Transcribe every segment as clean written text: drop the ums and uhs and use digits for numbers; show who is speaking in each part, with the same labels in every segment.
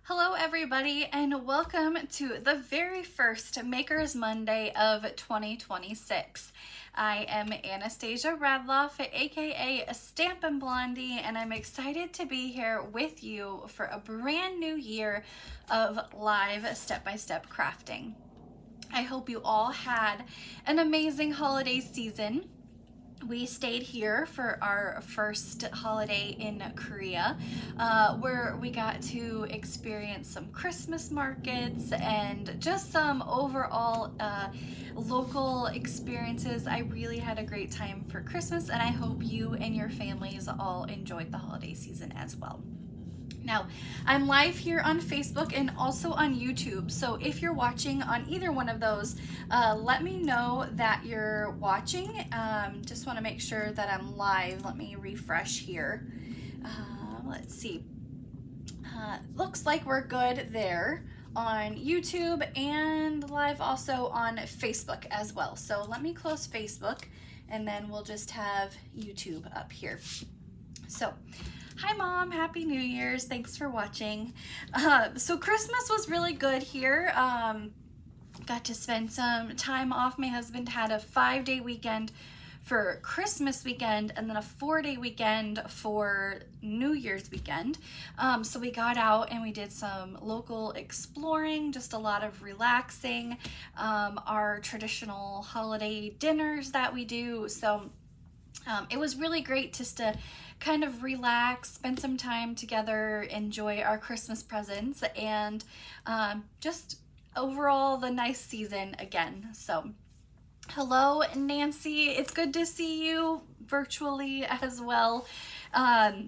Speaker 1: Hello everybody and welcome to the very first Makers Monday of 2026. I am Anastasia Radloff, aka Stampin' Blondie, and I'm excited to be here with you for a brand new year of live step-by-step crafting. I hope you all had an amazing holiday season. We stayed here for our first holiday in Korea, where we got to experience some Christmas markets and just some overall local experiences. I really had a great time for Christmas, and I hope you and your families all enjoyed the holiday season as well. Now, I'm live here on Facebook and also on YouTube, so if you're watching on either one of those, let me know that you're watching. Just want to make sure that I'm live. Let me refresh here. Let's see. Looks like we're good there on YouTube and live also on Facebook as well. So let me close Facebook and then we'll just have YouTube up here. So, hi Mom, Happy New Year's, thanks for watching. So Christmas was really good here. Got to spend some time off. My husband had a 5-day weekend for Christmas weekend and then a 4-day weekend for New Year's weekend. So we got out and we did some local exploring, just a lot of relaxing, our traditional holiday dinners that we do. So it was really great just to kind of relax, spend some time together, enjoy our Christmas presents, and just overall the nice season again. So hello Nancy, it's good to see you virtually as well.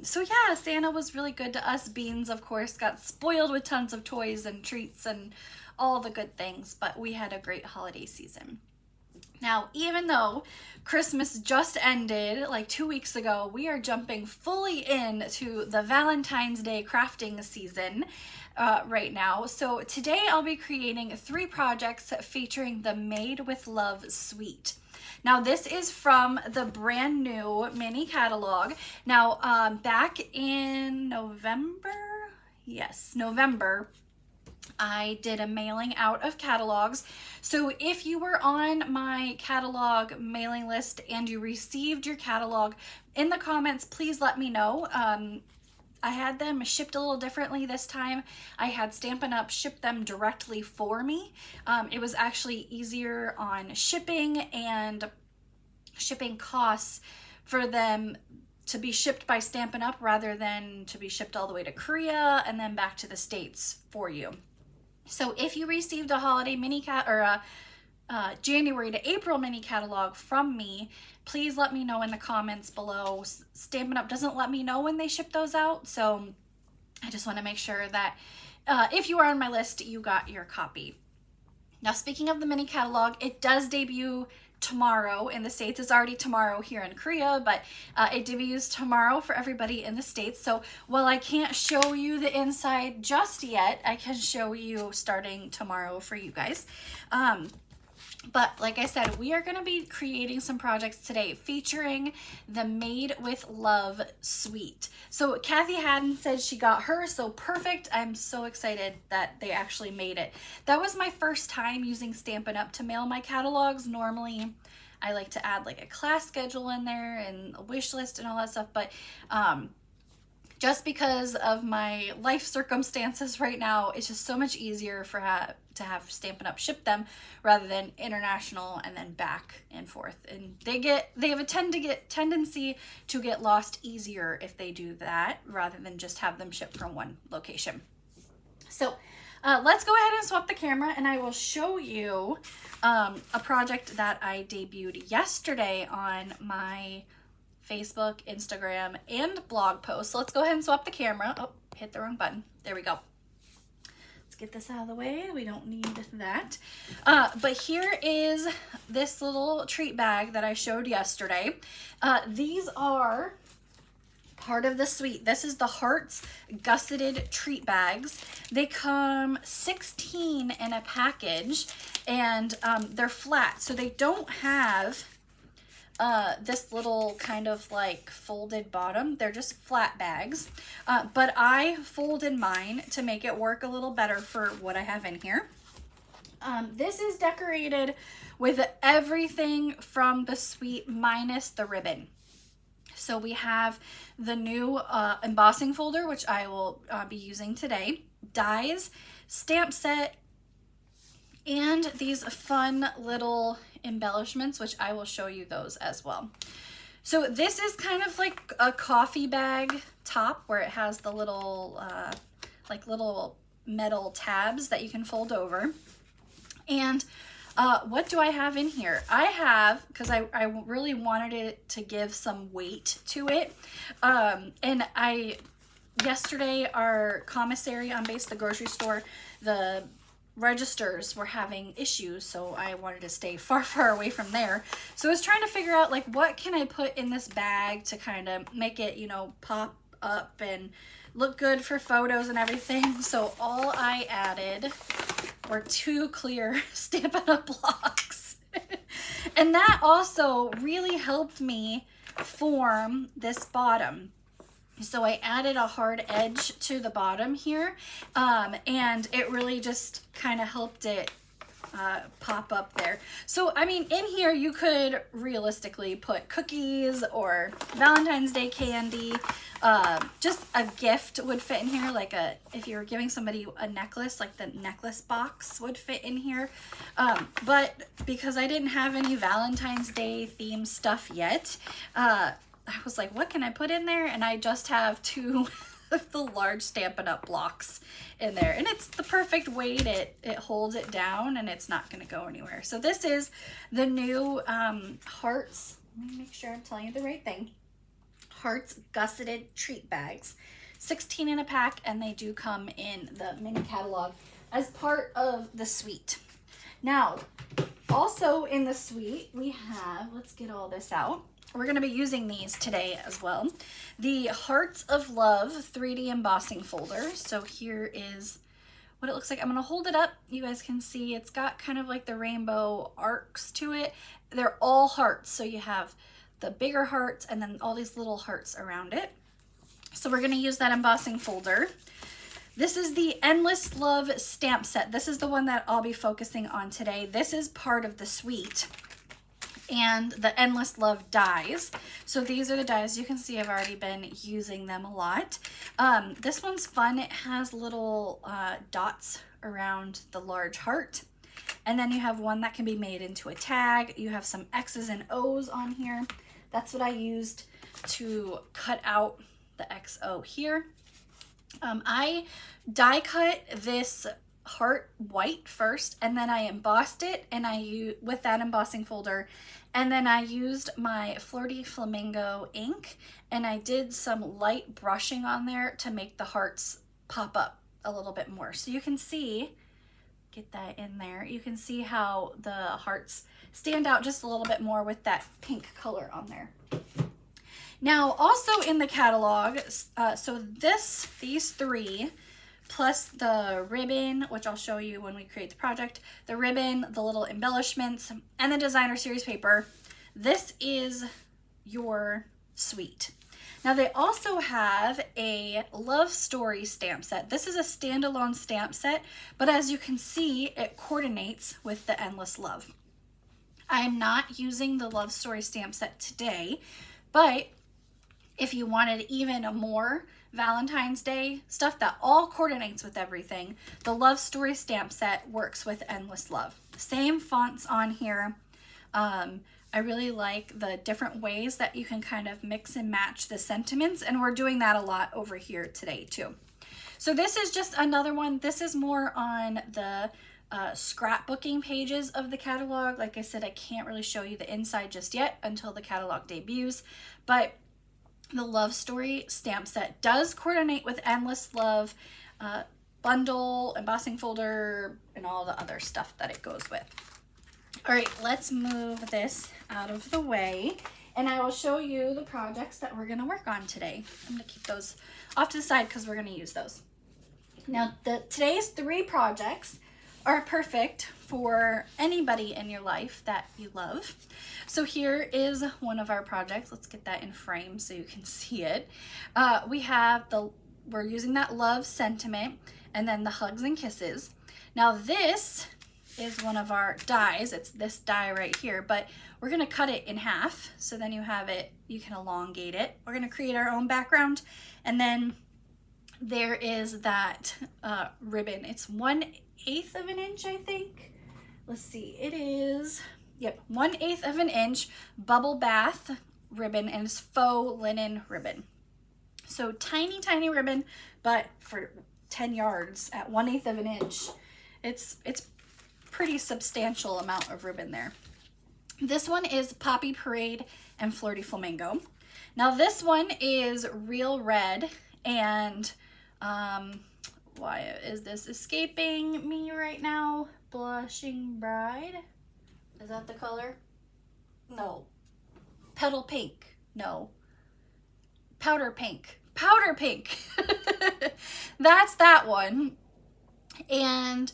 Speaker 1: So yeah, Santa was really good to us. Beans, of course, got spoiled with tons of toys and treats and all the good things, but we had a great holiday season. Now, even though Christmas just ended like 2 weeks ago, we are jumping fully into the Valentine's Day crafting season right now. So today I'll be creating 3 projects featuring the Made with Love suite. Now this is from the brand new mini catalog. Now back in November, I did a mailing out of catalogs. So if you were on my catalog mailing list and you received your catalog, in the comments, please let me know. I had them shipped a little differently this time. I had Stampin' Up! Ship them directly for me. It was actually easier on shipping and shipping costs for them to be shipped by Stampin' Up! Rather than to be shipped all the way to Korea and then back to the States for you. So if you received a holiday mini January to April mini catalog from me, please let me know in the comments below. Stampin' Up! Doesn't let me know when they ship those out, so I just want to make sure that if you are on my list, you got your copy. Now, speaking of the mini catalog, it does debut tomorrow in the States. It's already tomorrow here in Korea, but it debuts tomorrow for everybody in the States. So while I can't show you the inside just yet, I can show you starting tomorrow for you guys. But like I said, we are going to be creating some projects today featuring the Made with Love suite. So Kathy Haddon said she got hers, so perfect. I'm so excited that they actually made it. That was my first time using Stampin' Up! To mail my catalogs. Normally, I like to add like a class schedule in there and a wish list and all that stuff, but just because of my life circumstances right now, it's just so much easier to have Stampin' Up! Ship them rather than international and then back and forth. And they have a tendency to get lost easier if they do that rather than just have them shipped from one location. So let's go ahead and swap the camera and I will show you a project that I debuted yesterday on my Facebook, Instagram, and blog post. So let's go ahead and swap the camera. Oh, hit the wrong button. There we go. Let's get this out of the way. We don't need that. But here is this little treat bag that I showed yesterday. These are part of the suite. This is the Hearts gusseted treat bags. They come 16 in a package and they're flat. So they don't have this little kind of like folded bottom. They're just flat bags, but I folded mine to make it work a little better for what I have in here. This is decorated with everything from the suite minus the ribbon. So we have the new embossing folder, which I will be using today, dies, stamp set, and these fun little embellishments, which I will show you those as well. So this is kind of like a coffee bag top where it has the little, like little metal tabs that you can fold over. And what do I have in here? I have, because I really wanted it to give some weight to it. And yesterday our commissary on base, the grocery store, the registers were having issues, so I wanted to stay far away from there. So I was trying to figure out like what can I put in this bag to kind of make it, you know, pop up and look good for photos and everything. So all I added were 2 clear Stampin' Up! Blocks. And that also really helped me form this bottom. So I added a hard edge to the bottom here, and it really just kind of helped it pop up there. So, I mean, in here you could realistically put cookies or Valentine's Day candy. Just a gift would fit in here, like if you were giving somebody a necklace, like the necklace box would fit in here. But because I didn't have any Valentine's Day themed stuff yet, I was like, what can I put in there? And I just have 2 of the large Stampin' Up! Blocks in there. And it's the perfect weight. It holds it down and it's not going to go anywhere. So this is the new Hearts. Let me make sure I'm telling you the right thing. Hearts Gusseted Treat Bags. 16 in a pack, and they do come in the mini catalog as part of the suite. Now, also in the suite, we have, let's get all this out. We're going to be using these today as well. The Hearts of Love 3D embossing folder. So here is what it looks like. I'm going to hold it up. You guys can see it's got kind of like the rainbow arcs to it. They're all hearts. So you have the bigger hearts and then all these little hearts around it. So we're going to use that embossing folder. This is the Endless Love stamp set. This is the one that I'll be focusing on today. This is part of the suite. And the Endless Love dies. So these are the dies. You can see I've already been using them a lot. This one's fun. It has little dots around the large heart. And then you have one that can be made into a tag. You have some X's and O's on here. That's what I used to cut out the XO here. I die cut this heart white first, and then I embossed it, and with that embossing folder, and then I used my Flirty Flamingo ink, and I did some light brushing on there to make the hearts pop up a little bit more. So you can see, get that in there, you can see how the hearts stand out just a little bit more with that pink color on there. Now, also in the catalog, so these 3, plus the ribbon, which I'll show you when we create the project, the ribbon, the little embellishments, and the designer series paper. This is your suite. Now they also have a love story stamp set. This is a standalone stamp set, but as you can see, it coordinates with the Endless Love. I'm not using the love story stamp set today, but if you wanted even more Valentine's Day stuff that all coordinates with everything, the Love Story stamp set works with Endless Love. Same fonts on here. I really like the different ways that you can kind of mix and match the sentiments, and we're doing that a lot over here today too. So this is just another one. This is more on the scrapbooking pages of the catalog. Like I said, I can't really show you the inside just yet until the catalog debuts, but the Love Story stamp set does coordinate with Endless Love bundle, embossing folder, and all the other stuff that it goes with. All right, let's move this out of the way, and I will show you the projects that we're going to work on today. I'm going to keep those off to the side because we're going to use those. Now, today's 3 projects are perfect for anybody in your life that you love. So here is one of our projects. Let's get that in frame so you can see it. We're using that love sentiment and then the hugs and kisses. Now this is one of our dies. It's this die right here, but we're gonna cut it in half. So then you have it, you can elongate it. We're gonna create our own background. And then there is that ribbon. It's 1/8 of an inch, I think. Let's see, it is, yep, 1/8 of an inch bubble bath ribbon, and it's faux linen ribbon. So tiny, tiny ribbon, but for 10 yards at 1/8 of an inch, it's pretty substantial amount of ribbon there. This one is Poppy Parade and Flirty Flamingo. Now this one is real red, and why is this escaping me right now? Blushing Bride, is that the color? No. Petal Pink, no. Powder Pink, Powder Pink. That's that one. And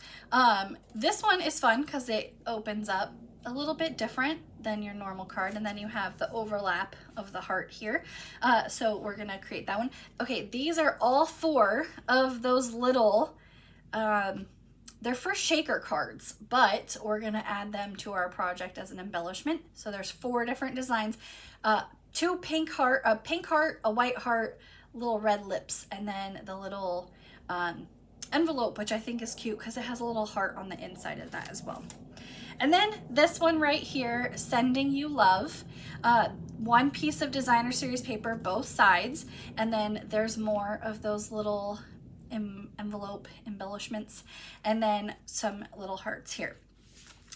Speaker 1: this one is fun because it opens up a little bit different than your normal card, and then you have the overlap of the heart here. So we're gonna create that one. Okay, these are all 4 of those little, they're for shaker cards, but we're gonna add them to our project as an embellishment. So there's 4 different designs, 2 pink heart, a pink heart, a white heart, little red lips, and then the little envelope, which I think is cute because it has a little heart on the inside of that as well. And then this one right here, Sending You Love, 1 piece of designer series paper, both sides, and then there's more of those little envelope embellishments, and then some little hearts here.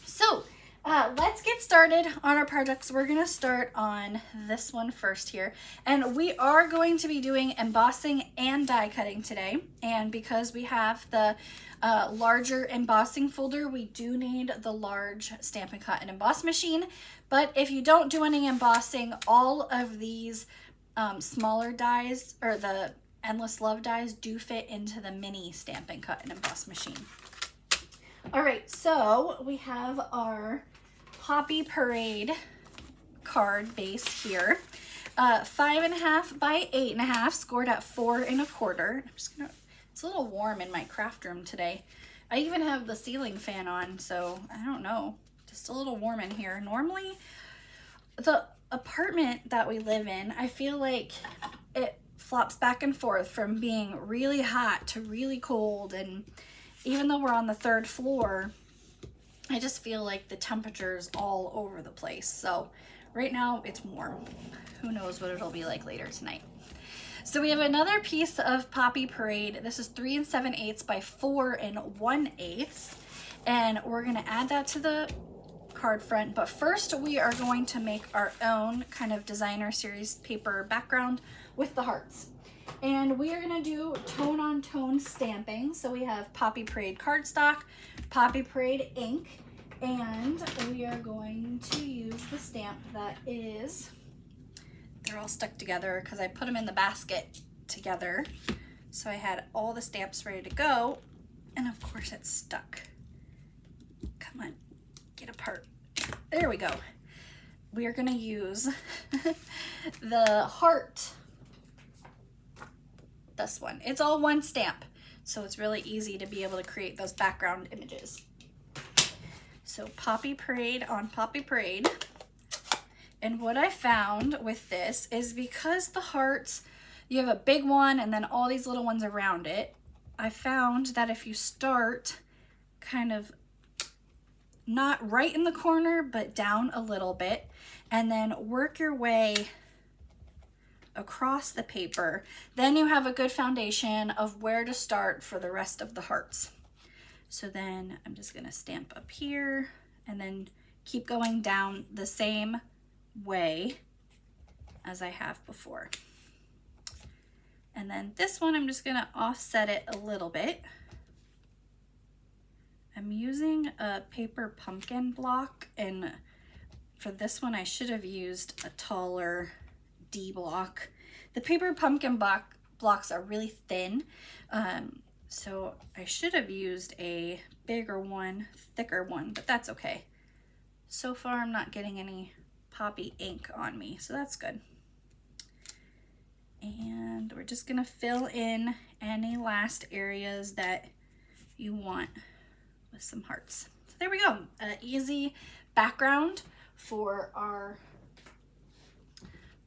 Speaker 1: So let's get started on our projects. We're gonna start on this one first here, and we are going to be doing embossing and die cutting today. And because we have the larger embossing folder, we do need the large Stampin' Cut and Emboss machine. But if you don't do any embossing, all of these smaller dies, or the Endless Love dies, do fit into the mini Stampin' Cut and Emboss machine. All right, so we have our Poppy Parade card base here, 5.5 by 8.5, scored at 4 1/4. It's a little warm in my craft room today. I even have the ceiling fan on, so I don't know, just a little warm in here. Normally, the apartment that we live in, I feel like it flops back and forth from being really hot to really cold, and even though we're on the 3rd floor, I just feel like the temperature's all over the place. So right now it's warm. Who knows what it'll be like later tonight. So we have another piece of Poppy Parade. This is 3 7/8 by 4 1/8. And we're gonna add that to the card front. But first we are going to make our own kind of designer series paper background with the hearts. And we are gonna do tone on tone stamping. So we have Poppy Parade cardstock, Poppy Parade ink, and we are going to use the stamp that is, they're all stuck together because I put them in the basket together. So I had all the stamps ready to go, and of course it's stuck. Come on, get apart. There we go. We are gonna use the heart, this one. It's all one stamp, so it's really easy to be able to create those background images. So Poppy Parade on Poppy Parade. And what I found with this is, because the hearts, you have a big one and then all these little ones around it, I found that if you start kind of not right in the corner, but down a little bit, and then work your way across the paper, then you have a good foundation of where to start for the rest of the hearts. So then I'm just gonna stamp up here and then keep going down the same way as I have before. And then this one, I'm just gonna offset it a little bit. I'm using a paper pumpkin block, and for this one I should have used a taller D block. The paper pumpkin blocks are really thin, So I should have used a bigger one, thicker one, but that's okay. So far I'm not getting any poppy ink on me, so that's good. And we're just gonna fill in any last areas that you want with some hearts. So there we go, an easy background for our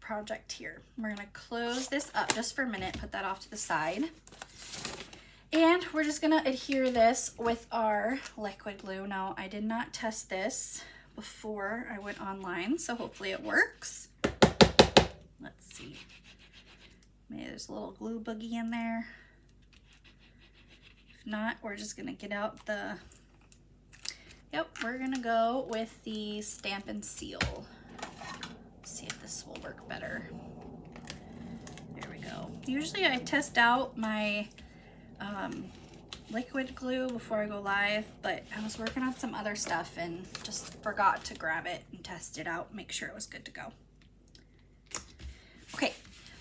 Speaker 1: project here. We're gonna close this up just for a minute, put that off to the side. And we're just gonna adhere this with our liquid glue. Now, I did not test this before I went online, so hopefully it works. Let's see. Maybe there's a little glue boogie in there. If not, we're just gonna get out the, yep, we're gonna go with the Stampin' Seal. See if this will work better. There we go. Usually I test out my liquid glue before I go live, but I was working on some other stuff and just forgot to grab it and test it out, make sure it was good to go. Okay,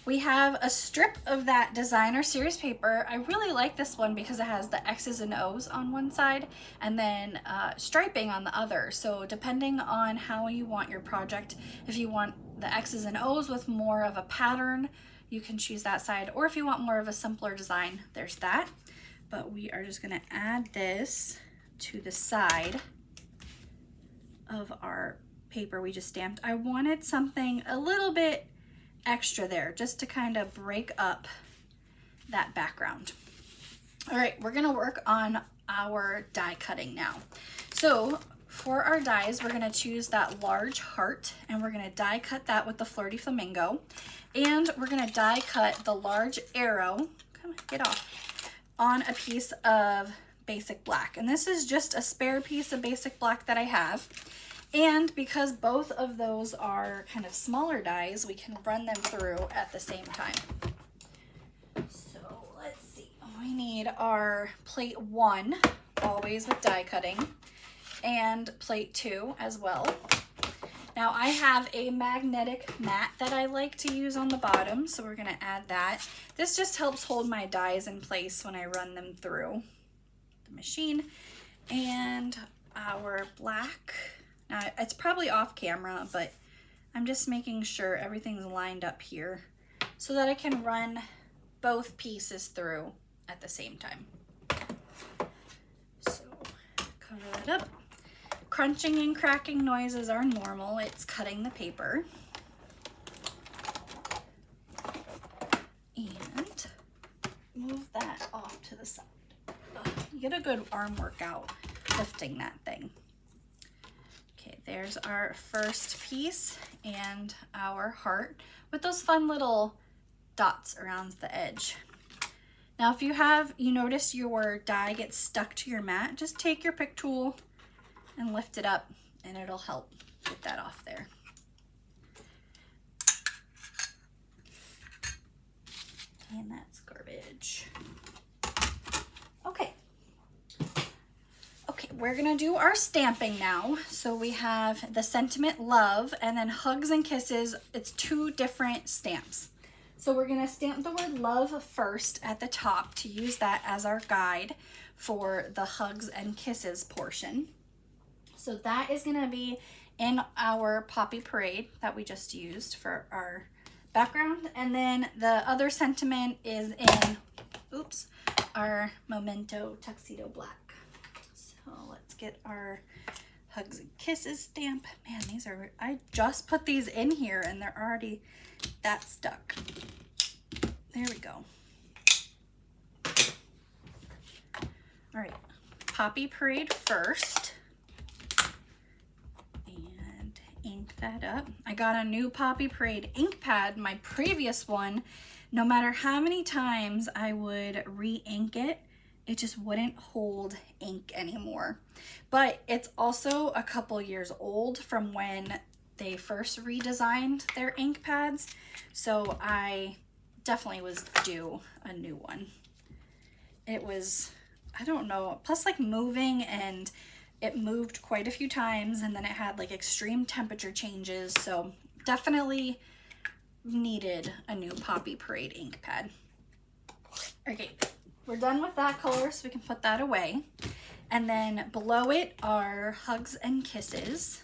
Speaker 1: we have a strip of that designer series paper. I really like this one because it has the X's and O's on one side and then striping on the other. So depending on how you want your project, if you want the X's and O's with more of a pattern, you can choose that side, or if you want more of a simpler design, there's that. But we are just gonna add this to the side of our paper we just stamped. I wanted something a little bit extra there just to kind of break up that background. All right, we're gonna work on our die cutting now. So for our dies, we're gonna choose that large heart and we're gonna die cut that with the Flirty Flamingo. And we're gonna die cut the large arrow, come on, get off, on a piece of basic black. And this is just a spare piece of basic black that I have. And because both of those are kind of smaller dies, we can run them through at the same time. So let's see, we need our plate 1, always with die cutting, and plate 2 as well. Now I have a magnetic mat that I like to use on the bottom, so we're gonna add that. This just helps hold my dies in place when I run them through the machine. And our black, now it's probably off camera, but I'm just making sure everything's lined up here so that I can run both pieces through at the same time. So cover that up. Crunching and cracking noises are normal. It's cutting the paper. And move that off to the side. You get a good arm workout lifting that thing. Okay, there's our first piece and our heart with those fun little dots around the edge. Now, if you notice your die gets stuck to your mat, just take your pick tool and lift it up and it'll help get that off there. And that's garbage. Okay. Okay, we're gonna do our stamping now. So we have the Sentiment Love and then Hugs and Kisses. It's 2 different stamps. So we're gonna stamp the word love first at the top to use that as our guide for the Hugs and Kisses portion. So that is gonna be in our Poppy Parade that we just used for our background. And then the other sentiment is in, oops, our Memento Tuxedo Black. So let's get our Hugs and Kisses stamp. Man, these are, I just put these in here and they're already that stuck. There we go. All right, Poppy Parade first. Ink that up. I got a new Poppy Parade ink pad. My previous one, no matter how many times I would re-ink it, it just wouldn't hold ink anymore. But it's also a couple years old from when they first redesigned their ink pads, so I definitely was due a new one. It was, I don't know, plus like moving, and it moved quite a few times, and then it had like extreme temperature changes, so definitely needed a new Poppy Parade ink pad. Okay, we're done with that color, so we can put that away. And then below it are Hugs and Kisses.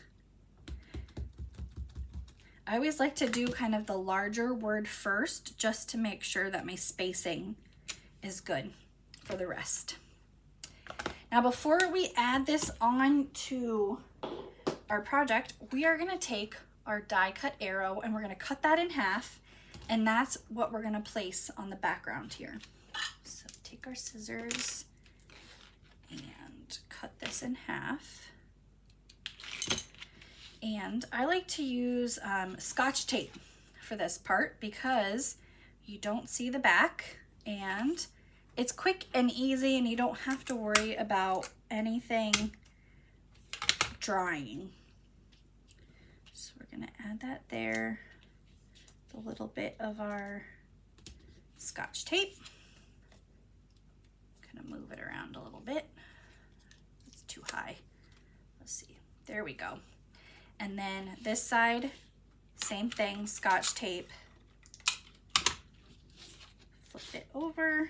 Speaker 1: I always like to do kind of the larger word first, just to make sure that my spacing is good for the rest. Now, before we add this on to our project, we are gonna take our die cut arrow and we're gonna cut that in half, and that's what we're gonna place on the background here. So take our scissors and cut this in half. And I like to use Scotch tape for this part because you don't see the back and it's quick and easy and you don't have to worry about anything drying. So we're gonna add that there, a little bit of our Scotch tape. Kind of move it around a little bit. It's too high. Let's see, there we go. And then this side, same thing, Scotch tape. Flip it over,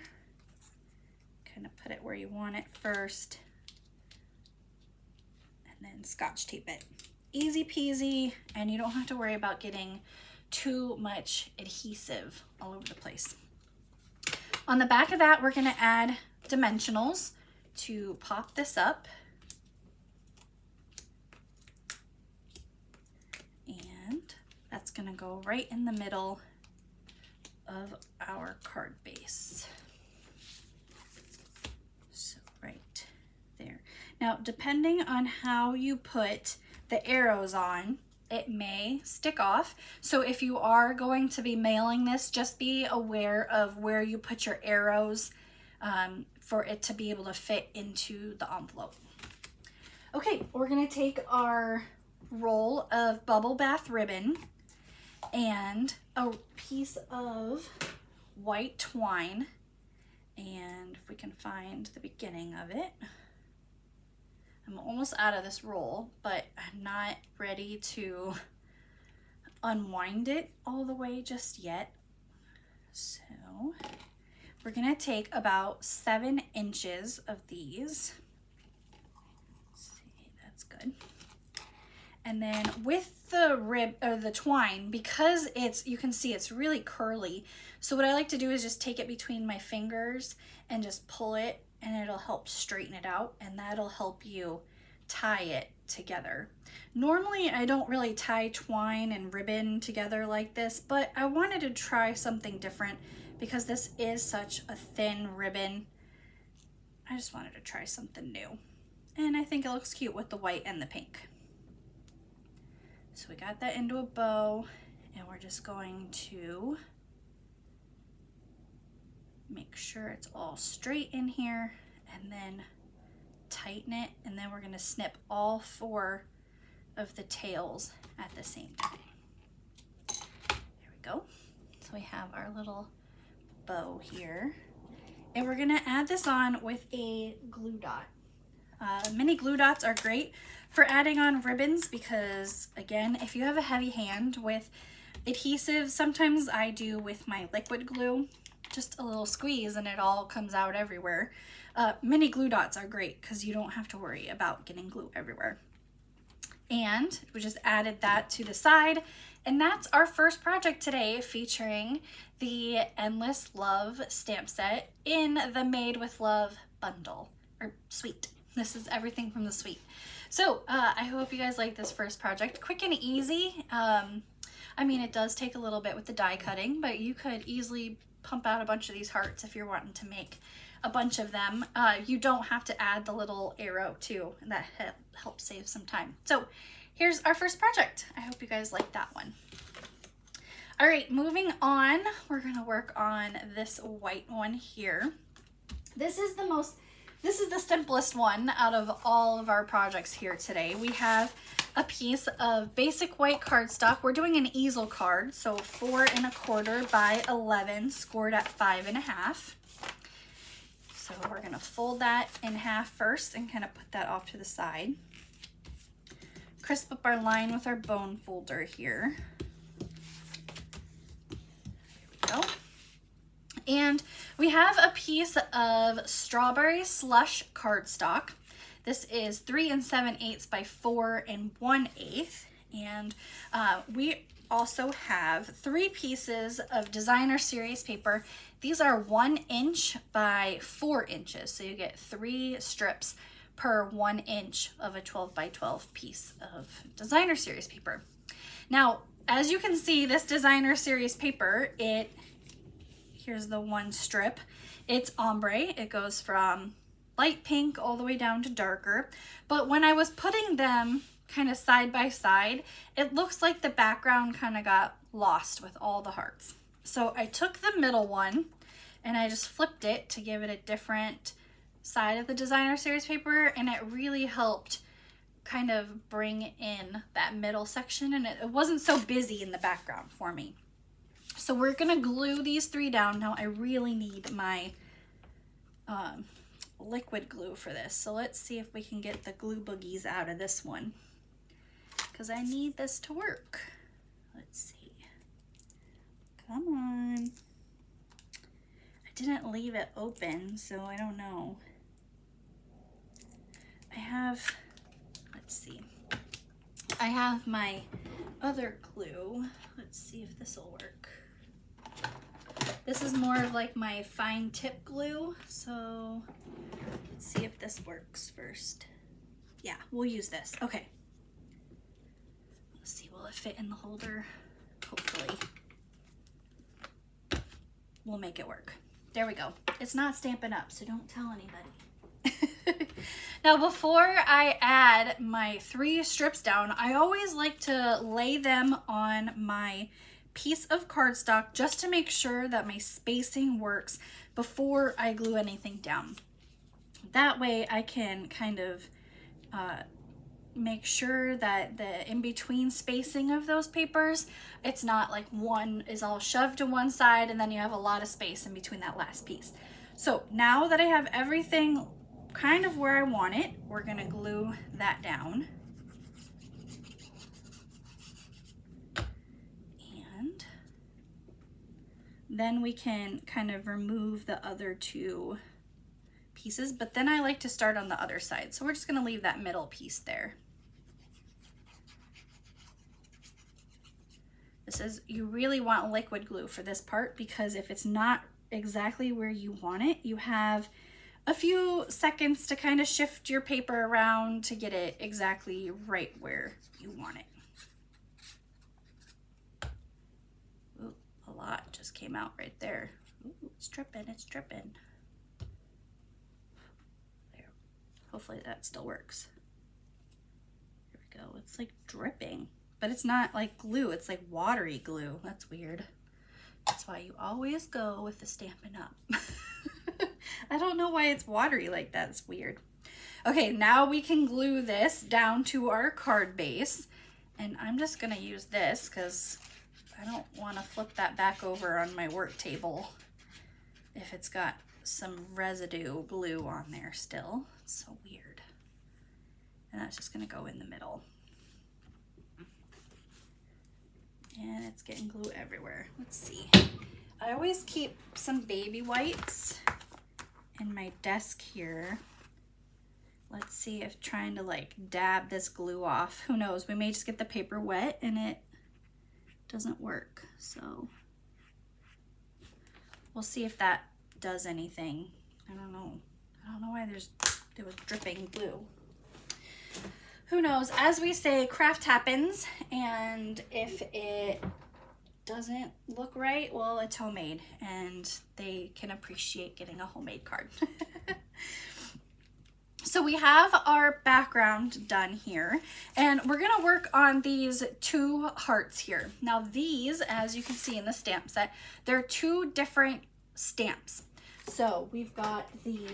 Speaker 1: kind of put it where you want it first, and then Scotch tape it. Easy peasy, and you don't have to worry about getting too much adhesive all over the place. On the back of that, we're gonna add dimensionals to pop this up. That's gonna go right in the middle of our card base. So right there. Now, depending on how you put the arrows on, it may stick off. So if you are going to be mailing this, just be aware of where you put your arrows for it to be able to fit into the envelope. Okay, we're gonna take our roll of bubble bath ribbon and a piece of white twine, and if we can find the beginning of it. I'm almost out of this roll, but I'm not ready to unwind it all the way just yet. So we're gonna take about 7 inches of these. Let's see, that's good. And then with the the twine, because you can see it's really curly. So what I like to do is just take it between my fingers and just pull it, and it'll help straighten it out, and that'll help you tie it together. Normally I don't really tie twine and ribbon together like this, but I wanted to try something different because this is such a thin ribbon. I just wanted to try something new. And I think it looks cute with the white and the pink. So we got that into a bow, and we're just going to make sure it's all straight in here and then tighten it, and then we're going to snip all 4 of the tails at the same time. There we go. So we have our little bow here, and we're going to add this on with a glue dot. Mini glue dots are great for adding on ribbons because, again, if you have a heavy hand with adhesive, sometimes I do with my liquid glue, just a little squeeze and it all comes out everywhere. Mini glue dots are great because you don't have to worry about getting glue everywhere. And we just added that to the side, and that's our first project today, featuring the Endless Love stamp set in the Made with Love bundle, or suite. This is everything from the suite. So I hope you guys like this first project. Quick and easy. I mean, it does take a little bit with the die cutting, but you could easily pump out a bunch of these hearts if you're wanting to make a bunch of them. You don't have to add the little arrow too, and that helps save some time. So here's our first project. I hope you guys like that one. All right, moving on, we're gonna work on this white one here. This is the simplest one out of all of our projects here today. We have a piece of basic white cardstock. We're doing an easel card, so 4 1/4 by 11, scored at 5 1/2. So we're gonna fold that in half first and kind of put that off to the side. Crisp up our line with our bone folder here. There we go. And we have a piece of strawberry slush cardstock. This is 3 7/8 by 4 1/8. And we also have 3 pieces of designer series paper. These are 1 inch by 4 inches. So you get 3 strips per 1 inch of a 12 by 12 piece of designer series paper. Now, as you can see, this designer series paper, here's the 1 strip. It's ombre. It goes from light pink all the way down to darker. But when I was putting them kind of side by side, it looks like the background kind of got lost with all the hearts. So I took the middle one and I just flipped it to give it a different side of the designer series paper, and it really helped kind of bring in that middle section, and it wasn't so busy in the background for me. So we're gonna glue these 3 down. Now I really need my liquid glue for this. So let's see if we can get the glue boogies out of this one, because I need this to work. Let's see. Come on. I didn't leave it open, so I don't know. Let's see. I have my other glue. Let's see if this will work. This is more of like my fine tip glue, so let's see if this works first. Yeah, we'll use this. Okay. Let's see, will it fit in the holder? Hopefully. We'll make it work. There we go. It's not Stampin' Up, so don't tell anybody. Now, before I add my 3 strips down, I always like to lay them on my piece of cardstock just to make sure that my spacing works before I glue anything down. That way I can kind of make sure that the in-between spacing of those papers, it's not like one is all shoved to one side and then you have a lot of space in between that last piece. So now that I have everything kind of where I want it, we're gonna glue that down. And then we can kind of remove the other 2 pieces, but then I like to start on the other side. So we're just gonna leave that middle piece there. You really want liquid glue for this part, because if it's not exactly where you want it, you have a few seconds to kind of shift your paper around to get it exactly right where you want it. Ooh, a lot just came out right there. Ooh, it's dripping, it's dripping. There. Hopefully that still works. Here we go. It's like dripping, but it's not like glue. It's like watery glue. That's weird. That's why you always go with the Stampin' Up. I don't know why it's watery like that. It's weird. Okay, now we can glue this down to our card base. And I'm just gonna use this because I don't want to flip that back over on my work table if it's got some residue glue on there still. It's so weird. And that's just gonna go in the middle. And it's getting glue everywhere. Let's see. I always keep some baby wipes in my desk here. Let's see if trying to like dab this glue off. Who knows? We may just get the paper wet and it doesn't work. So we'll see if that does anything. I don't know. I don't know why there was dripping glue. Who knows? As we say, craft happens, and if it doesn't look right, well, it's homemade, and they can appreciate getting a homemade card. So we have our background done here, and we're gonna work on these 2 hearts here. Now these, as you can see in the stamp set, they're 2 different stamps. So we've got the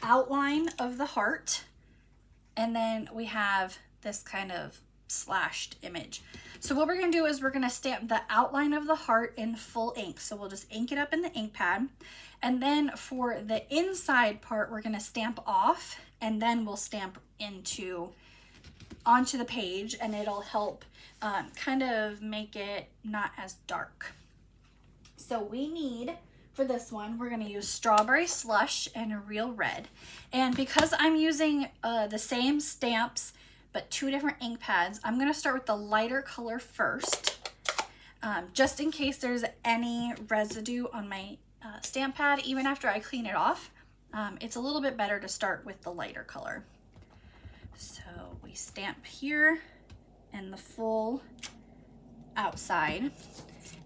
Speaker 1: outline of the heart, and then we have this kind of slashed image. So what we're gonna do is we're gonna stamp the outline of the heart in full ink. So we'll just ink it up in the ink pad. And then for the inside part, we're gonna stamp off, and then we'll stamp onto the page, and it'll help kind of make it not as dark. So we need for this one, we're gonna use Strawberry Slush and a Real Red. And because I'm using the same stamps, but 2 different ink pads, I'm gonna start with the lighter color first, just in case there's any residue on my stamp pad, even after I clean it off. It's a little bit better to start with the lighter color. So we stamp here and the full outside.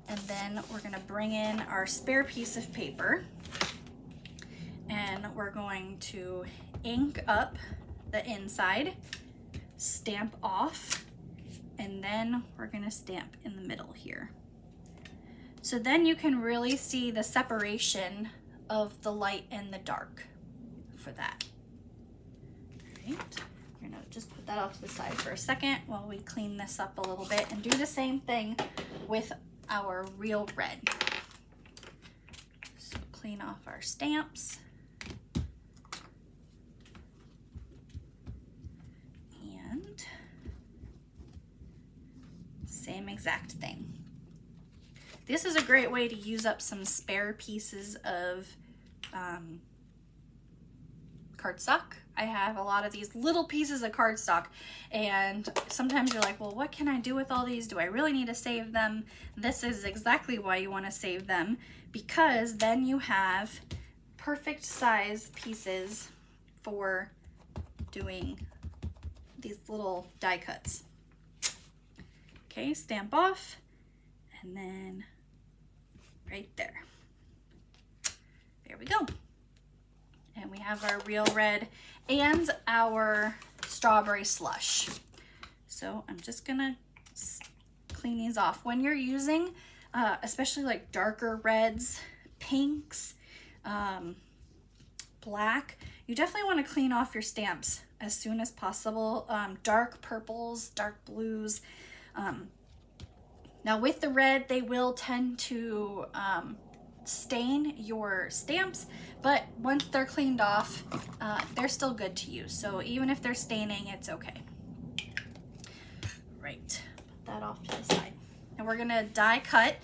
Speaker 1: And then we're gonna bring in our spare piece of paper and we're going to ink up the inside, stamp off, and then we're gonna stamp in the middle here. So then you can really see the separation of the light and the dark for that. All right, we're gonna just put that off to the side for a second while we clean this up a little bit and do the same thing with our Real Red. So clean off our stamps. And same exact thing. This is a great way to use up some spare pieces of cardstock. I have a lot of these little pieces of cardstock, and sometimes you're like, well, what can I do with all these? Do I really need to save them? This is exactly why you want to save them, because then you have perfect size pieces for doing these little die cuts. Okay, stamp off, and then right there. There we go. And we have our Real Red and our Strawberry Slush. So I'm just gonna clean these off. When you're using, especially like darker reds, pinks, black, you definitely wanna clean off your stamps as soon as possible. Dark purples, dark blues. Now with the red, they will tend to stain your stamps, but once they're cleaned off, they're still good to use. So even if they're staining, it's okay. Right, put that off to the side. And we're gonna die cut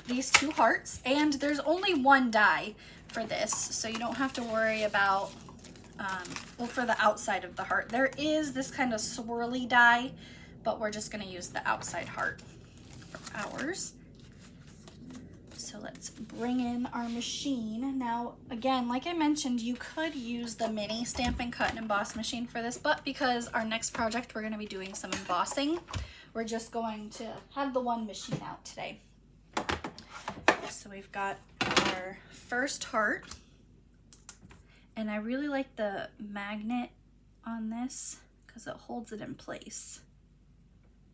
Speaker 1: these 2 hearts, and there's only 1 die for this, so you don't have to worry about, well, for the outside of the heart. There is this kind of swirly die, but we're just gonna use the outside heart for ours. So let's bring in our machine. Now, again, like I mentioned, you could use the mini Stampin' Cut and Emboss machine for this, but because our next project, we're gonna be doing some embossing, we're just going to have the one machine out today. So we've got our first heart, and I really like the magnet on this because it holds it in place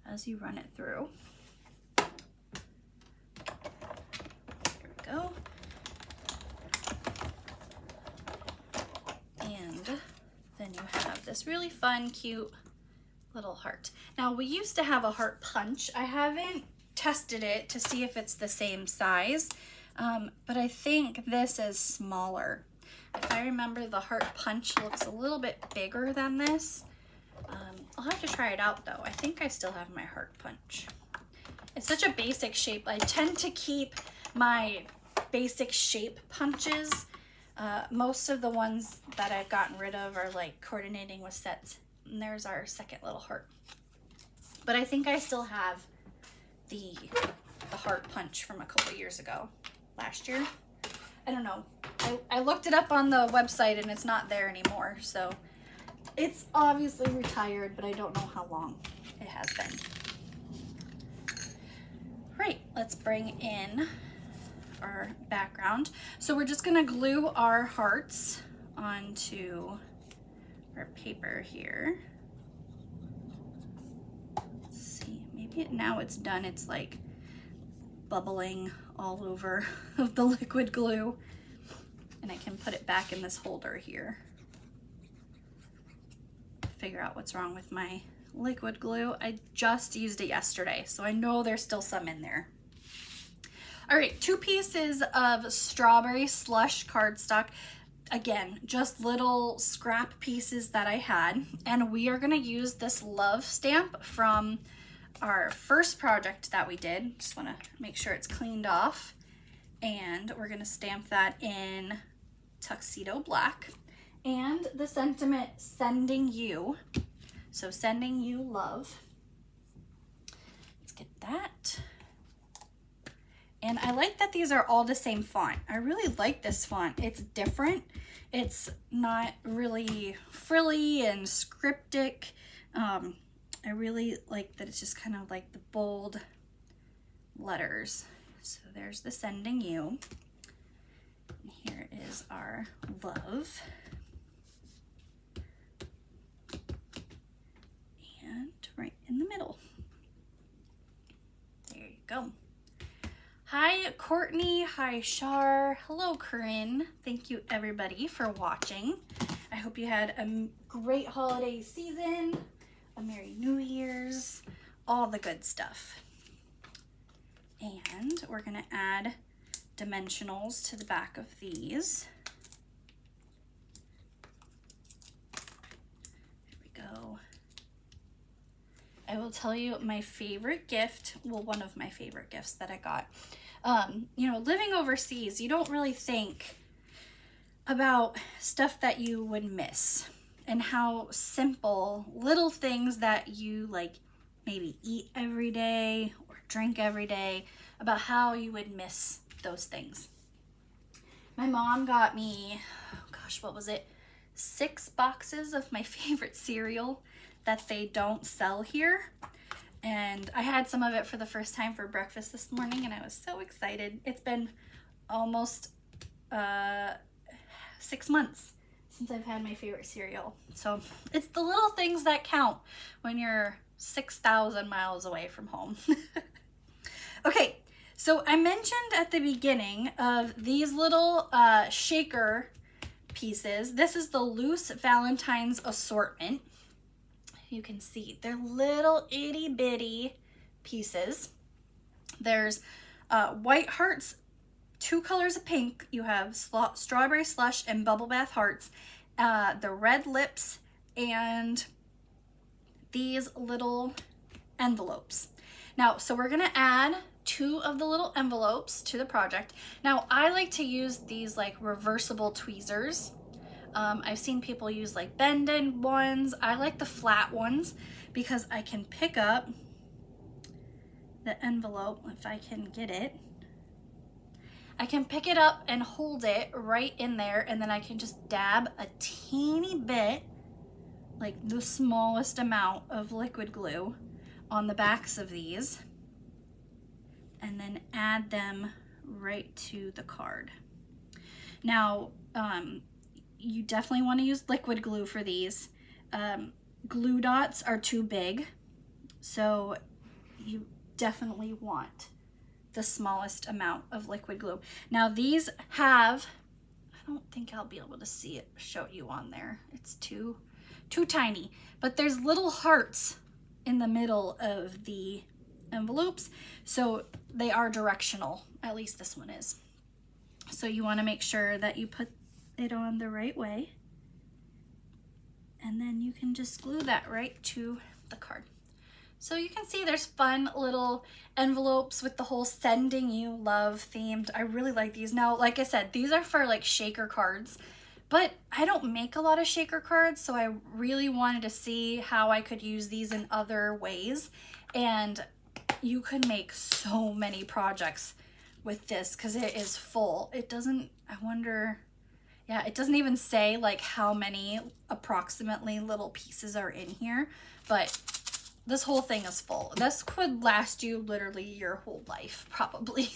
Speaker 1: as you run it through. Go. And then you have this really fun, cute little heart. Now, we used to have a heart punch. I haven't tested it to see if it's the same size, but I think this is smaller. If I remember, the heart punch looks a little bit bigger than this. I'll have to try it out though. I think I still have my heart punch. It's such a basic shape. I tend to keep my basic shape punches. Most of the ones that I've gotten rid of are like coordinating with sets. And there's our second little heart. But I think I still have the heart punch from a couple years ago, last year. I don't know. I looked it up on the website and it's not there anymore. So it's obviously retired, but I don't know how long it has been. Right, let's bring in our background. So we're just gonna glue our hearts onto our paper here. Let's see, maybe now it's done. It's like bubbling all over of the liquid glue, and I can put it back in this holder here. Figure out what's wrong with my liquid glue. I just used it yesterday, so I know there's still some in there. All right, 2 pieces of Strawberry Slush cardstock. Again, just little scrap pieces that I had. And we are gonna use this love stamp from our first project that we did. Just wanna make sure it's cleaned off. and we're gonna stamp that in Tuxedo Black. And the sentiment, sending you. So sending you love. Let's get that. And I like that these are all the same font. I really like this font. It's different. It's not really frilly and scriptic. I really like that it's just kind of like the bold letters. So there's the sending you. And here is our love. And right in the middle. There you go. Hi Courtney, hi Shar, hello Corinne. Thank you everybody for watching. I hope you had a great holiday season, a Merry New Year's, all the good stuff. And we're gonna add dimensionals to the back of these. Here we go. I will tell you my favorite gift, well, one of my favorite gifts that I got. You know, living overseas, you don't really think about stuff that you would miss and how simple little things that you like maybe eat every day or drink every day, about how you would miss those things. My mom got me, oh gosh, what was it? 6 boxes of my favorite cereal that they don't sell here. And I had some of it for the first time for breakfast this morning and I was so excited. It's been almost 6 months since I've had my favorite cereal. So it's the little things that count when you're 6,000 miles away from home. Okay, so I mentioned at the beginning of these little shaker pieces. This is the Loose Valentine's Assortment. You can see they're little itty bitty pieces. There's white hearts, 2 colors of pink. You have strawberry slush and bubble bath hearts, the red lips, and these little envelopes. Now, so we're gonna add 2 of the little envelopes to the project. Now, I like to use these like reversible tweezers. I've seen people use like bend-in ones. I like the flat ones because I can pick up the envelope if I can get it. I can pick it up and hold it right in there, and then I can just dab a teeny bit, like the smallest amount of liquid glue on the backs of these, and then add them right to the card. Now, you definitely want to use liquid glue for these. Glue dots are too big, so you definitely want the smallest amount of liquid glue. Now these have, I don't think I'll be able to see it, show you on there. It's too tiny, but there's little hearts in the middle of the envelopes, so they are directional. At least this one is. So you want to make sure that you put it on the right way, and then you can just glue that right to the card. So you can see there's fun little envelopes with the whole sending you love themed. I really like these. Now, like I said, these are for like shaker cards, but I don't make a lot of shaker cards, so I really wanted to see how I could use these in other ways. And you could make so many projects with this because it is full. It doesn't, I wonder, yeah, it doesn't even say like how many approximately little pieces are in here, but this whole thing is full. This could last you literally your whole life, probably,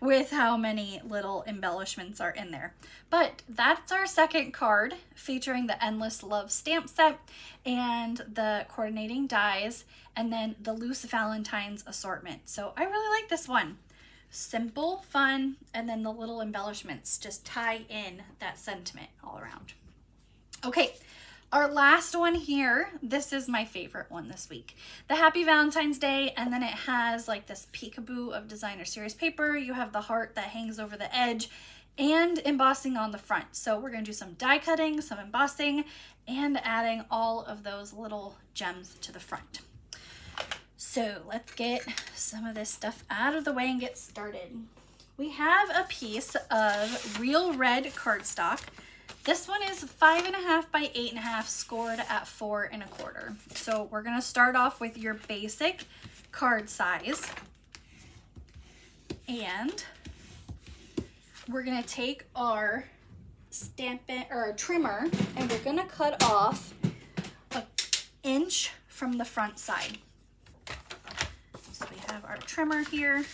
Speaker 1: with how many little embellishments are in there. But that's our second card, featuring the Endless Love stamp set and the coordinating dies, and then the Loose Valentine's Assortment. So I really like this one. Simple, fun, and then the little embellishments just tie in that sentiment all around. Okay. Our last one here, this is my favorite one this week. The Happy Valentine's Day, and then it has like this peekaboo of designer series paper. You have the heart that hangs over the edge and embossing on the front. So we're gonna do some die cutting, some embossing, and adding all of those little gems to the front. So let's get some of this stuff out of the way and get started. we have a piece of real red cardstock. This one is 5.5 by 8.5, scored at 4 1/4. So we're gonna start off with your basic card size. And we're gonna take our our trimmer, and we're gonna cut off an inch from the front side. So we have our trimmer here,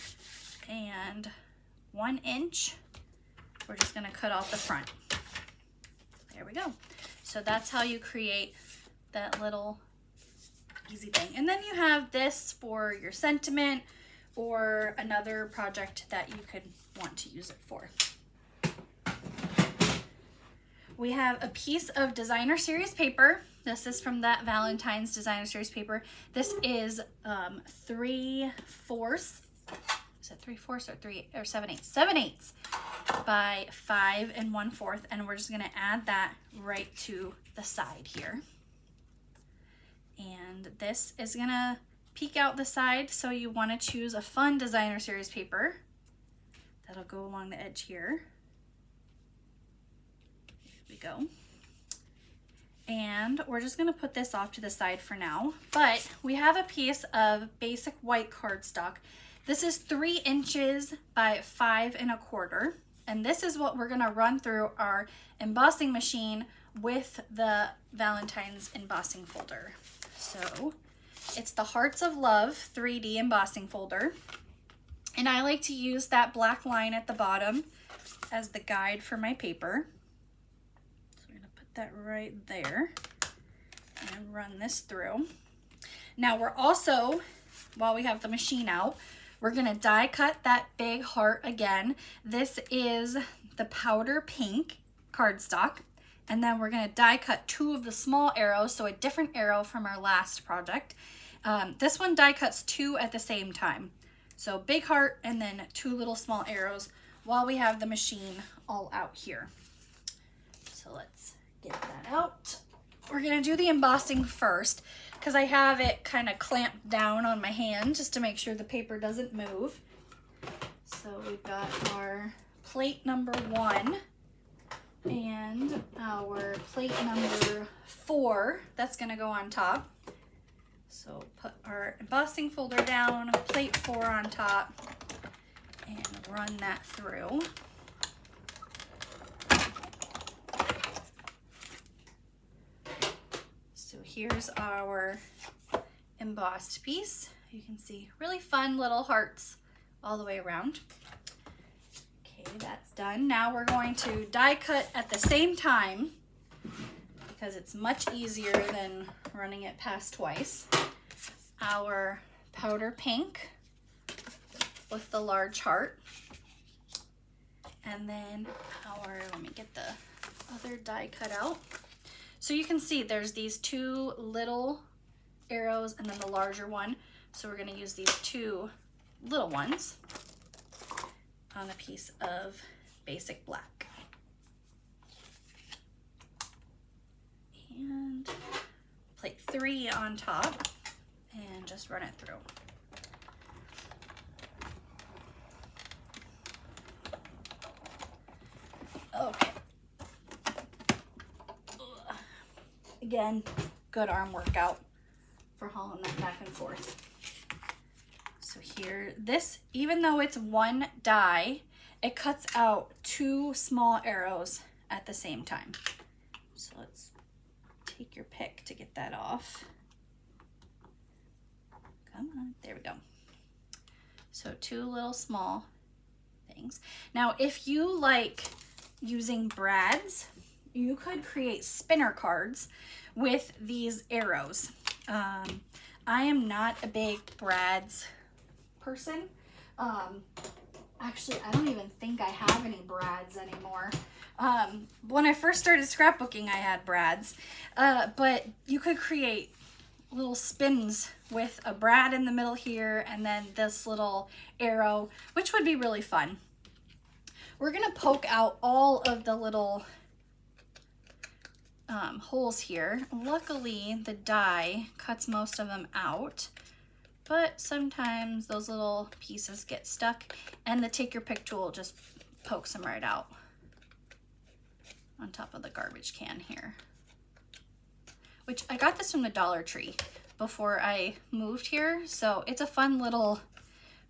Speaker 1: and 1 inch, we're just gonna cut off the front. There we go. So that's how you create that little easy thing. And then you have this for your sentiment or another project that you could want to use it for. We have a piece of designer series paper. This is from that Valentine's designer series paper. This is 3/4. Is it 3/4 or 7/8? 7/8 by 5 1/4, and we're just gonna add that right to the side here. And this is gonna peek out the side, so you want to choose a fun designer series paper that'll go along the edge here. There we go. And we're just gonna put this off to the side for now, but we have a piece of basic white cardstock. This is 3 inches by 5 1/4, and this is what we're gonna run through our embossing machine with the Valentine's embossing folder. So it's the Hearts of Love 3D embossing folder, and I like to use that black line at the bottom as the guide for my paper. So we're gonna put that right there and run this through. Now we're also, while we have the machine out, we're gonna die cut that big heart again. This is the powder pink cardstock. And then we're gonna die cut 2 of the small arrows, so a different arrow from our last project. This one die cuts 2 at the same time. So big heart and then 2 little small arrows while we have the machine all out here. So let's get that out. We're gonna do the embossing first because I have it kind of clamped down on my hand just to make sure the paper doesn't move. So we've got our plate number 1. And our plate number 4, that's gonna go on top. So put our embossing folder down, plate 4 on top, and run that through. So here's our embossed piece. You can see really fun little hearts all the way around. That's done. Now we're going to die cut at the same time because it's much easier than running it past twice. Our powder pink with the large heart. And then let me get the other die cut out. So you can see there's these 2 little arrows and then the larger one. So we're going to use these 2 little ones on a piece of basic black. And plate 3 on top and just run it through. Okay. Again, good arm workout for hauling that back and forth. So here, this, even though it's 1 die, it cuts out 2 small arrows at the same time. So let's take your pick to get that off. Come on, there we go. So 2 little small things. Now, if you like using brads, you could create spinner cards with these arrows. I am not a big brads person. Actually, I don't even think I have any brads anymore. When I first started scrapbooking, I had brads, but you could create little spins with a brad in the middle here and then this little arrow, which would be really fun. We're gonna poke out all of the little holes here. Luckily, the die cuts most of them out, but sometimes those little pieces get stuck and the take your pick tool just pokes them right out on top of the garbage can here. Which I got this from the Dollar Tree before I moved here, so it's a fun little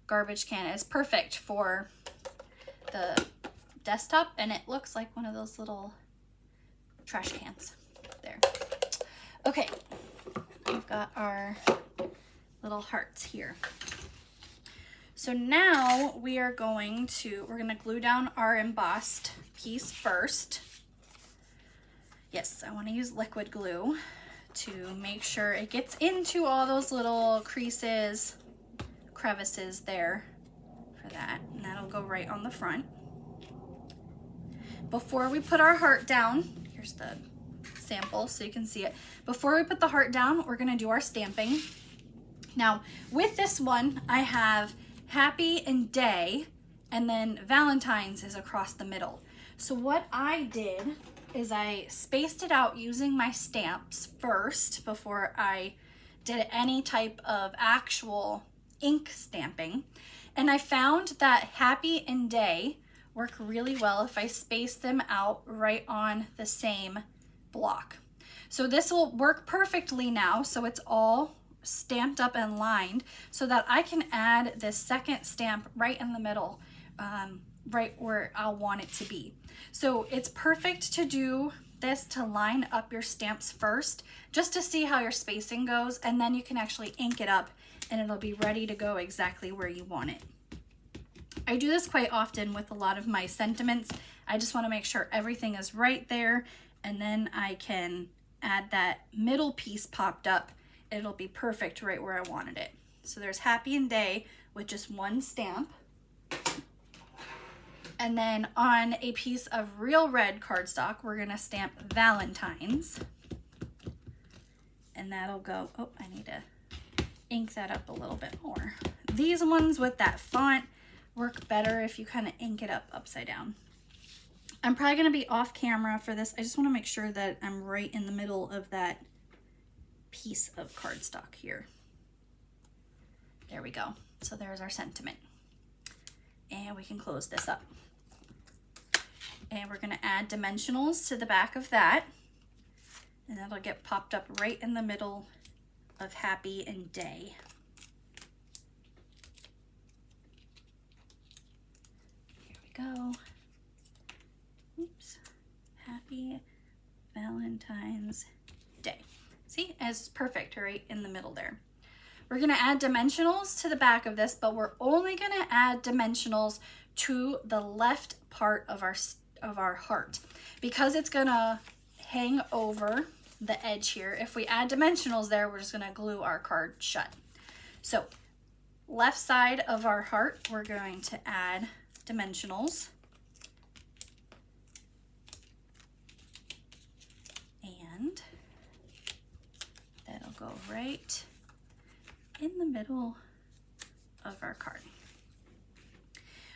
Speaker 1: garbage can. It's perfect for the desktop, and it looks like one of those little trash cans there. Okay, we've got our little hearts here. So now we're gonna glue down our embossed piece first. Yes, I want to use liquid glue to make sure it gets into all those little creases, crevices there for that, and that'll go right on the front. Before we put our heart down, here's the sample so you can see it. Before we put the heart down, we're gonna do our stamping. Now, with this one, I have Happy and Day, and then Valentine's is across the middle. So what I did is I spaced it out using my stamps first before I did any type of actual ink stamping. And I found that Happy and Day work really well if I space them out right on the same block. So this will work perfectly now, so it's all stamped up and lined so that I can add this second stamp right in the middle, right where I'll want it to be. So it's perfect to do this to line up your stamps first, just to see how your spacing goes, and then you can actually ink it up and it'll be ready to go exactly where you want it. I do this quite often with a lot of my sentiments. I just want to make sure everything is right there, and then I can add that middle piece popped up. It'll be perfect right where I wanted it. So there's Happy and Day with just one stamp. And then on a piece of real red cardstock, we're gonna stamp Valentine's. And that'll go, oh, I need to ink that up a little bit more. These ones with that font work better if you kind of ink it up upside down. I'm probably gonna be off camera for this. I just wanna make sure that I'm right in the middle of that piece of cardstock here. There we go. So there's our sentiment. And we can close this up. And we're gonna add dimensionals to the back of that. And that'll get popped up right in the middle of Happy and Day. Here we go. Oops. Happy Valentine's Day. See, it's perfect right in the middle there. We're gonna add dimensionals to the back of this, but we're only gonna add dimensionals to the left part of our heart because it's gonna hang over the edge here. If we add dimensionals there, we're just gonna glue our card shut. So left side of our heart, we're going to add dimensionals. And that'll go right in the middle of our card.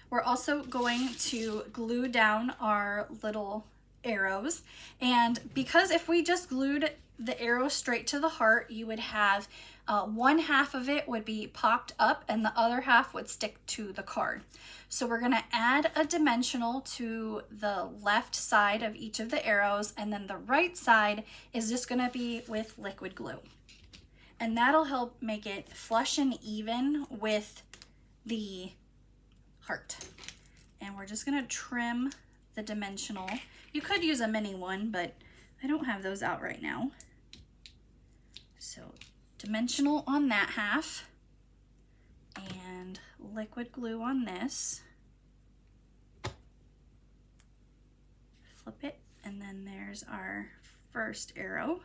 Speaker 1: We're also going to glue down our little arrows, and because if we just glued the arrow straight to the heart, you would have one half of it would be popped up and the other half would stick to the card. So we're gonna add a dimensional to the left side of each of the arrows, and then the right side is just gonna be with liquid glue. And that'll help make it flush and even with the heart. And we're just gonna trim the dimensional. You could use a mini one, but I don't have those out right now. So dimensional on that half and liquid glue on this. Flip it, and then there's our first arrow.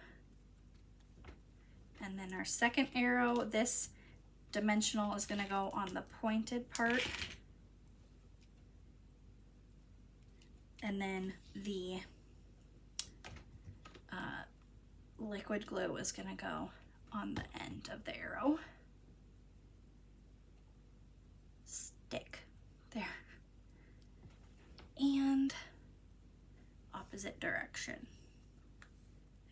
Speaker 1: And then our second arrow, this dimensional is gonna go on the pointed part. And then the liquid glue is gonna go on the end of the arrow. Stick there. And opposite direction.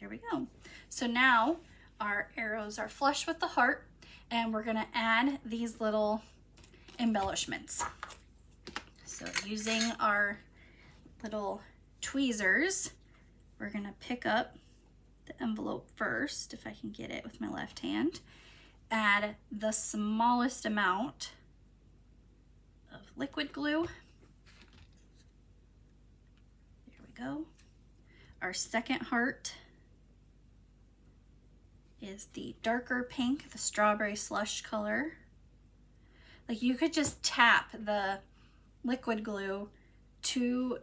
Speaker 1: There we go. So now our arrows are flush with the heart, and we're gonna add these little embellishments. So using our little tweezers, we're gonna pick up the envelope first, if I can get it with my left hand, add the smallest amount of liquid glue. There we go. Our second heart is the darker pink, the strawberry slush color. Like, you could just tap the liquid glue to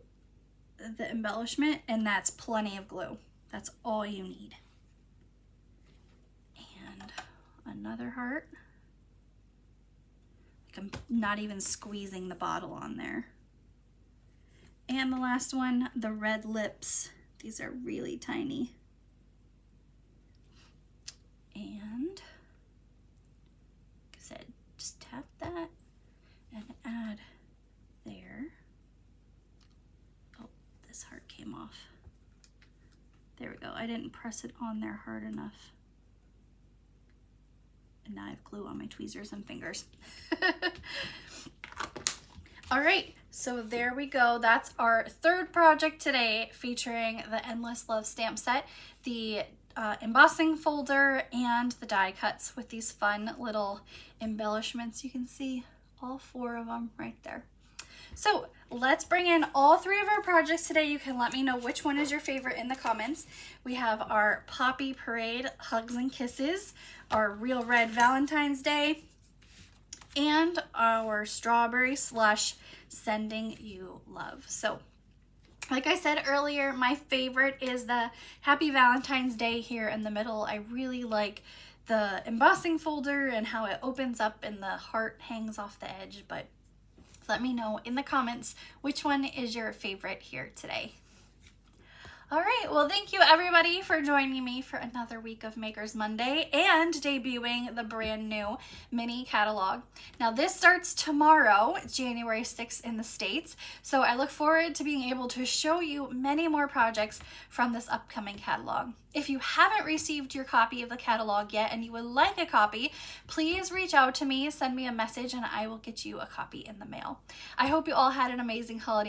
Speaker 1: the embellishment and that's plenty of glue. That's all you need. And another heart. Like, I'm not even squeezing the bottle on there. And the last one, the red lips. These are really tiny. And like I said, just tap that and add there. Oh, this heart came off. There we go. I didn't press it on there hard enough. And now I have glue on my tweezers and fingers. All right, so there we go. That's our third project today, featuring the Endless Love stamp set, the embossing folder, and the die cuts with these fun little embellishments. You can see all 4 of them right there. So let's bring in all 3 of our projects today. You can let me know which one is your favorite in the comments. We have our Poppy Parade Hugs and Kisses, our Real Red Valentine's Day, and our Strawberry Slush Sending You Love. So like I said earlier, my favorite is the Happy Valentine's Day here in the middle. I really like the embossing folder and how it opens up and the heart hangs off the edge, but let me know in the comments which one is your favorite here today. All right, well, thank you everybody for joining me for another week of Makers Monday and debuting the brand new mini catalog. Now this starts tomorrow, January 6th in the States, so I look forward to being able to show you many more projects from this upcoming catalog. If you haven't received your copy of the catalog yet and you would like a copy, please reach out to me, send me a message, and I will get you a copy in the mail. I hope you all had an amazing holiday